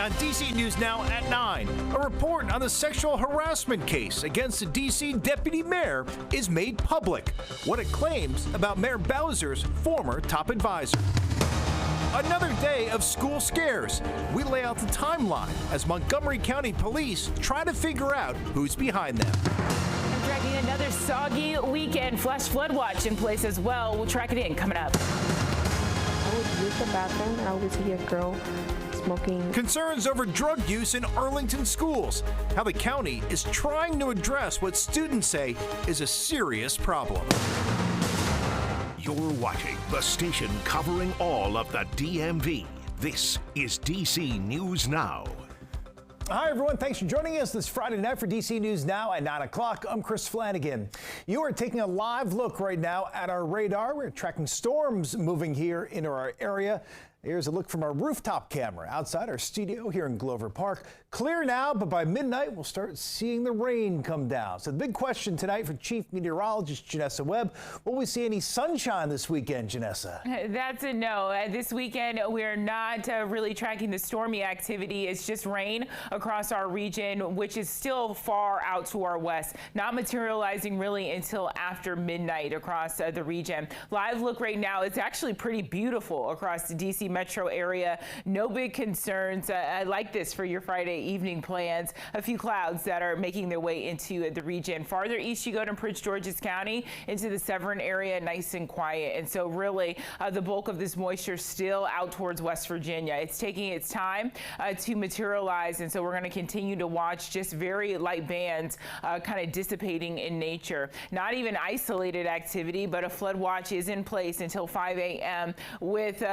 On DC News Now at 9, a report on the sexual harassment case against the DC deputy mayor is made public. What it claims about Mayor Bowser's former top advisor. Another day of school scares. We lay out the timeline as Montgomery County Police try to figure out who's behind them. I'm tracking another soggy weekend. Flash flood watch in place as well. We'll track it in coming up. I would use the bathroom and I would see a girl smoking. Concerns over drug use in Arlington schools. How the county is trying to address what students say is a serious problem. You're watching the station covering all of the DMV. This is DC News Now. Hi, everyone. Thanks for joining us this Friday night for DC News Now at 9 o'clock. I'm Chris Flanagan. You are taking a live look right now at our radar. We're tracking storms moving here into our area. Here's a look from our rooftop camera outside our studio here in Glover Park. Clear now, but by midnight, we'll start seeing the rain come down. So the big question tonight for Chief Meteorologist Janessa Webb, will we see any sunshine this weekend, Janessa? That's a no. This weekend, we're not really tracking the stormy activity. It's just rain across our region, which is still far out to our west, not materializing really until after midnight across the region. Live look right now, it's actually pretty beautiful across the DC metro area. No big concerns. I like this for your Friday evening plans. A few clouds that are making their way into the region. Farther east you go to Prince George's County into the Severn area, nice and quiet. And so really the bulk of this moisture still out towards West Virginia. It's taking its time to materialize. And so we're going to continue to watch just very light bands kind of dissipating in nature. Not even isolated activity, but a flood watch is in place until 5 a.m. with,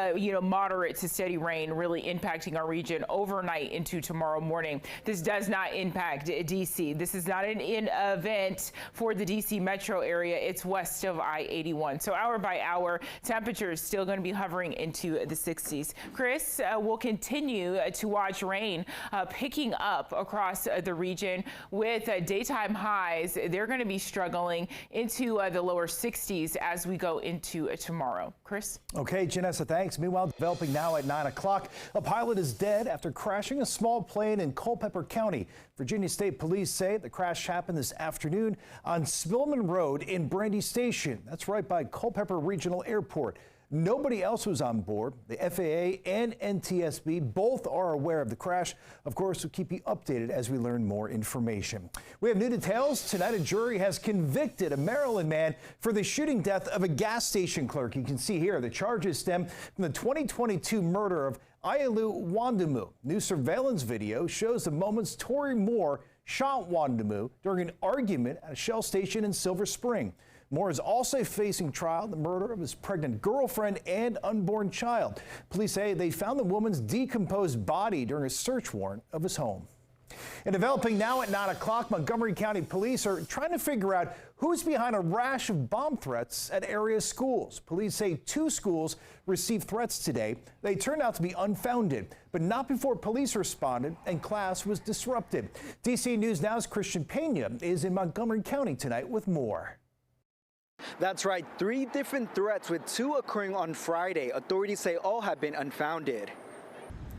moderate to steady rain really impacting our region overnight into tomorrow morning. This does not impact DC. This is not an event for the DC metro area. It's west of I-81. So hour by hour, temperature is still going to be hovering into the 60s. Chris, will continue to watch rain picking up across the region with daytime highs. They're going to be struggling into the lower 60s as we go into tomorrow. Chris? Okay, Janessa, thanks. Meanwhile, developing now at 9 o'clock. A pilot is dead after crashing a small plane in Culpeper County. Virginia State Police say the crash happened this afternoon on Spillman Road in Brandy Station. That's right by Culpeper Regional Airport. Nobody else was on board. The FAA and NTSB both are aware of the crash. Of course, we'll keep you updated as we learn more information. We have new details. Tonight, a jury has convicted a Maryland man for the shooting death of a gas station clerk. You can see here the charges stem from the 2022 murder of Ayalu Wandamu. New surveillance video shows the moments Tory Moore shot Wandamu during an argument at a Shell station in Silver Spring. Moore is also facing trial in the murder of his pregnant girlfriend and unborn child. Police say they found the woman's decomposed body during a search warrant of his home. And developing now at 9 o'clock, Montgomery County Police are trying to figure out who's behind a rash of bomb threats at area schools. Police say 2 schools received threats today. They turned out to be unfounded, but not before police responded and class was disrupted. DC News Now's Christian Pena is in Montgomery County tonight with more. That's right, 3 different threats with 2 occurring on Friday. Authorities say all have been unfounded.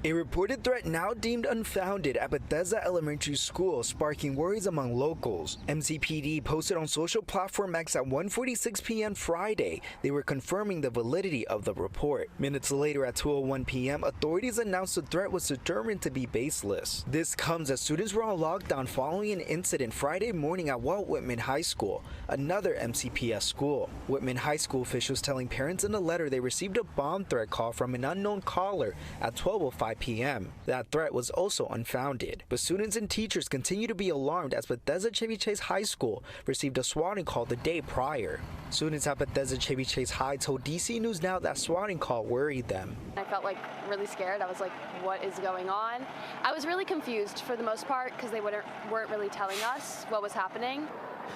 A reported threat now deemed unfounded at Bethesda Elementary School, sparking worries among locals. MCPD posted on social platform X at 1:46 p.m. Friday. They were confirming the validity of the report. Minutes later at 2:01 p.m., authorities announced the threat was determined to be baseless. This comes as students were on lockdown following an incident Friday morning at Walt Whitman High School, another MCPS school. Whitman High School officials telling parents in a letter they received a bomb threat call from an unknown caller at 12:05 p.m. That threat was also unfounded, but students and teachers continue to be alarmed as Bethesda Chevy Chase High School received a swatting call the day prior. Students at Bethesda Chevy Chase High told DC News Now that swatting call worried them. I felt really scared. I was like, what is going on? I was really confused for the most part because they weren't really telling us what was happening.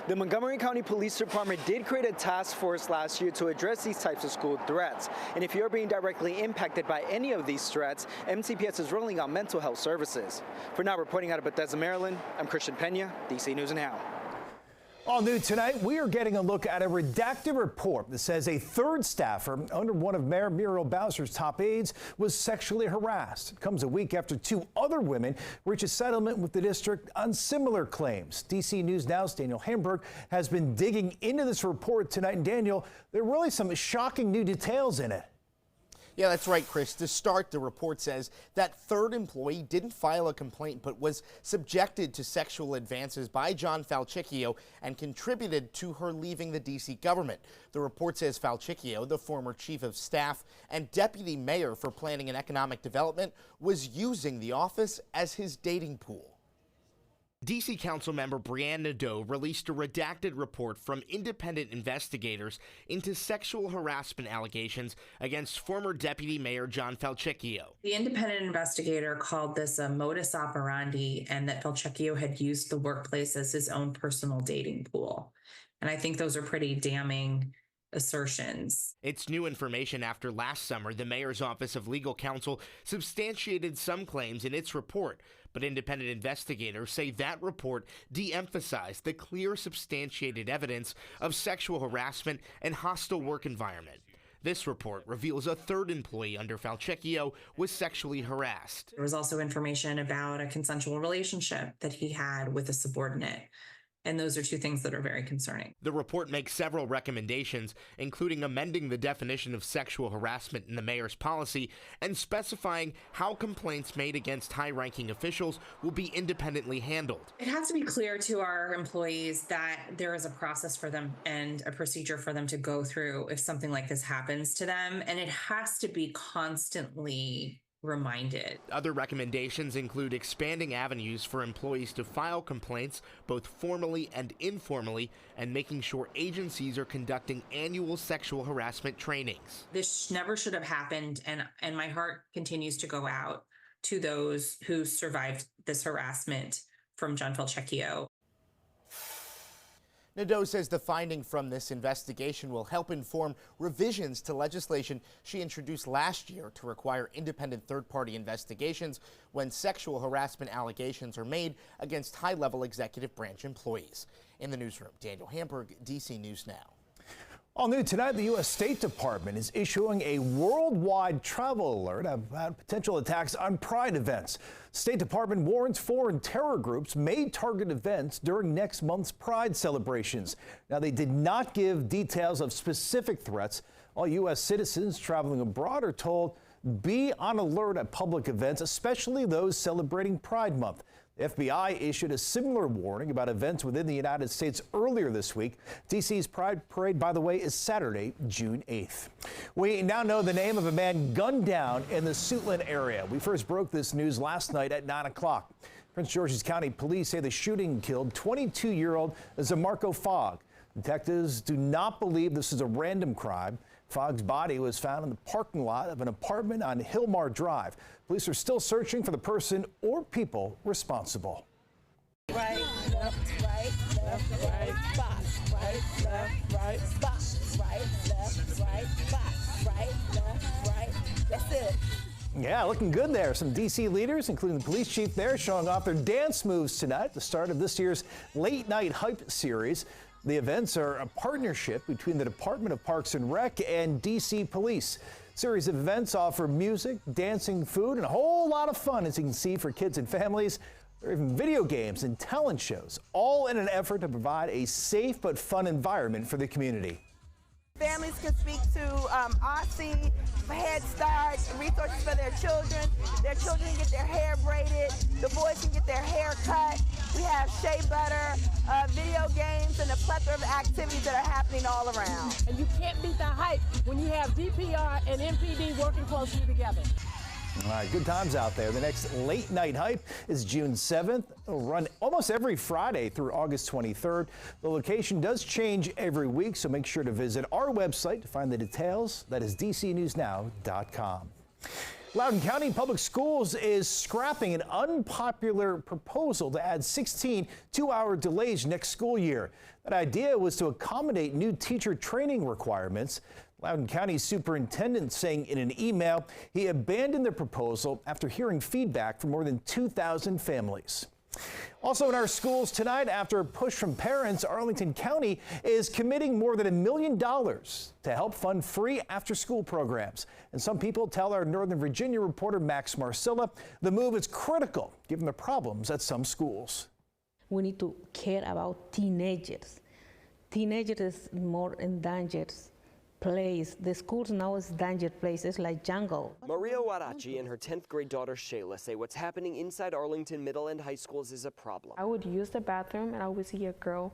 The Montgomery County Police Department did create a task force last year to address these types of school threats. And if you're being directly impacted by any of these threats, MCPS is rolling out mental health services. For now, reporting out of Bethesda, Maryland, I'm Christian Pena, DC News Now. All new tonight, we are getting a look at a redacted report that says a third staffer under one of Mayor Muriel Bowser's top aides was sexually harassed. It comes a week after two other women reached a settlement with the district on similar claims. DC News Now's Daniel Hamburg has been digging into this report tonight. And Daniel, there are really some shocking new details in it. Yeah, that's right, Chris. To start, the report says that third employee didn't file a complaint but was subjected to sexual advances by John Falchicchio and contributed to her leaving the D.C. government. The report says Falchicchio, the former chief of staff and deputy mayor for planning and economic development, was using the office as his dating pool. D.C. Councilmember Brianne Nadeau released a redacted report from independent investigators into sexual harassment allegations against former Deputy Mayor John Falchicchio. The independent investigator called this a modus operandi and that Falchicchio had used the workplace as his own personal dating pool. And I think those are pretty damning assertions. It's new information after last summer the mayor's office of legal counsel substantiated some claims in its report, but independent investigators say that report de-emphasized the clear substantiated evidence of sexual harassment and hostile work environment. This report reveals a third employee under Falchicchio was sexually harassed. There was also information about a consensual relationship that he had with a subordinate. And those are two things that are very concerning. The report makes several recommendations, including amending the definition of sexual harassment in the mayor's policy and specifying how complaints made against high-ranking officials will be independently handled. It has to be clear to our employees that there is a process for them and a procedure for them to go through if something like this happens to them, and it has to be constantly reminded. Other recommendations include expanding avenues for employees to file complaints, both formally and informally, and making sure agencies are conducting annual sexual harassment trainings. This never should have happened, and my heart continues to go out to those who survived this harassment from John Falchicchio. Nadeau says the finding from this investigation will help inform revisions to legislation she introduced last year to require independent third-party investigations when sexual harassment allegations are made against high-level executive branch employees. In the newsroom, Daniel Hamburg, DC News Now. All new tonight, the U.S. State Department is issuing a worldwide travel alert about potential attacks on Pride events. State Department warns foreign terror groups may target events during next month's Pride celebrations. Now, they did not give details of specific threats. All U.S. citizens traveling abroad are told be on alert at public events, especially those celebrating Pride Month. The FBI issued a similar warning about events within the United States earlier this week. D.C.'s Pride Parade, by the way, is Saturday, June 8th. We now know the name of a man gunned down in the Suitland area. We first broke this news last night at 9 o'clock. Prince George's County police say the shooting killed 22-year-old Zamarco Fogg. Detectives do not believe this is a random crime. Fogg's body was found in the parking lot of an apartment on Hillmar Drive. Police are still searching for the person or people responsible. Right, left, right, left, right, box, right, left, right, box, right, left, right, box, right, left, right. That's it. Yeah, looking good there. Some D.C. leaders, including the police chief there, showing off their dance moves tonight at the start of this year's Late Night Hype series. The events are a partnership between the Department of Parks and Rec and D.C. Police. Series of events offer music, dancing, food, and a whole lot of fun, as you can see, for kids and families. There are even video games and talent shows, all in an effort to provide a safe but fun environment for the community. Families can speak to OSSI, Head Start, resources for their children. Their children can get their hair braided. The boys can get their hair cut. We have shea butter, video games, and a plethora of activities that are happening all around. And you can't beat the hype when you have DPR and MPD working closely together. All right, good times out there. The next Late Night Hype is June 7th. It'll run almost every Friday through August 23rd. The location does change every week, so make sure to visit our website to find the details. That is dcnewsnow.com. Loudoun County Public Schools is scrapping an unpopular proposal to add 16 two-hour delays next school year. That idea was to accommodate new teacher training requirements. Loudoun County Superintendent saying in an email he abandoned the proposal after hearing feedback from more than 2,000 families. Also in our schools tonight, after a push from parents, Arlington County is committing more than $1 million to help fund free after-school programs. And some people tell our Northern Virginia reporter Max Marcilla the move is critical given the problems at some schools. We need to care about teenagers. Teenagers is more endangered place. The schools now is danger places like jungle. Maria Warachi and her 10th grade daughter Shayla say what's happening inside Arlington middle and high schools is a problem. I would use the bathroom and I would see a girl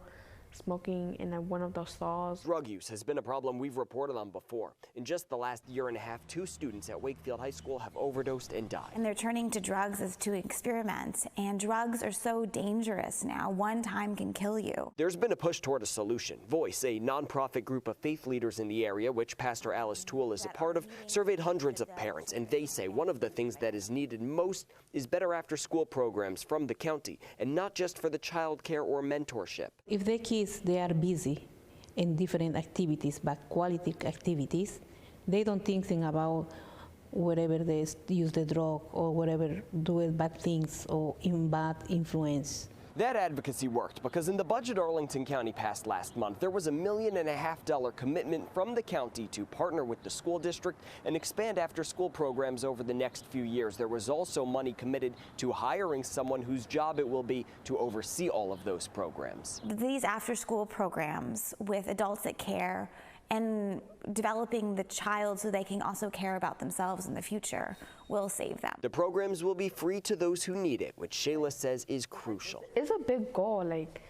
smoking in one of those stalls. Drug use has been a problem we've reported on before. In just the last year and a half, 2 students at Wakefield High School have overdosed and died. And they're turning to drugs as to experiment, and drugs are so dangerous now. One time can kill you. There's been a push toward a solution. Voice, a nonprofit group of faith leaders in the area, which Pastor Alice Toole is a part of, surveyed hundreds of parents, and they say one of the things that is needed most is better after-school programs from the county, and not just for the child care or mentorship. If the kids, they are busy in different activities, but quality activities, they don't think about wherever they use the drug or wherever do bad things or in bad influence. That advocacy worked because in the budget Arlington County passed last month, there was $1.5 million commitment from the county to partner with the school district and expand after-school programs over the next few years. There was also money committed to hiring someone whose job it will be to oversee all of those programs. These after-school programs with adults that care and developing the child so they can also care about themselves in the future will save them. The programs will be free to those who need it, which Shayla says is crucial. It's a big goal. Like,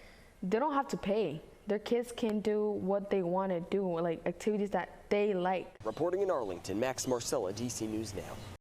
they don't have to pay. Their kids can do what they want to do, like activities that they like. Reporting in Arlington, Max Marcella, DC News Now.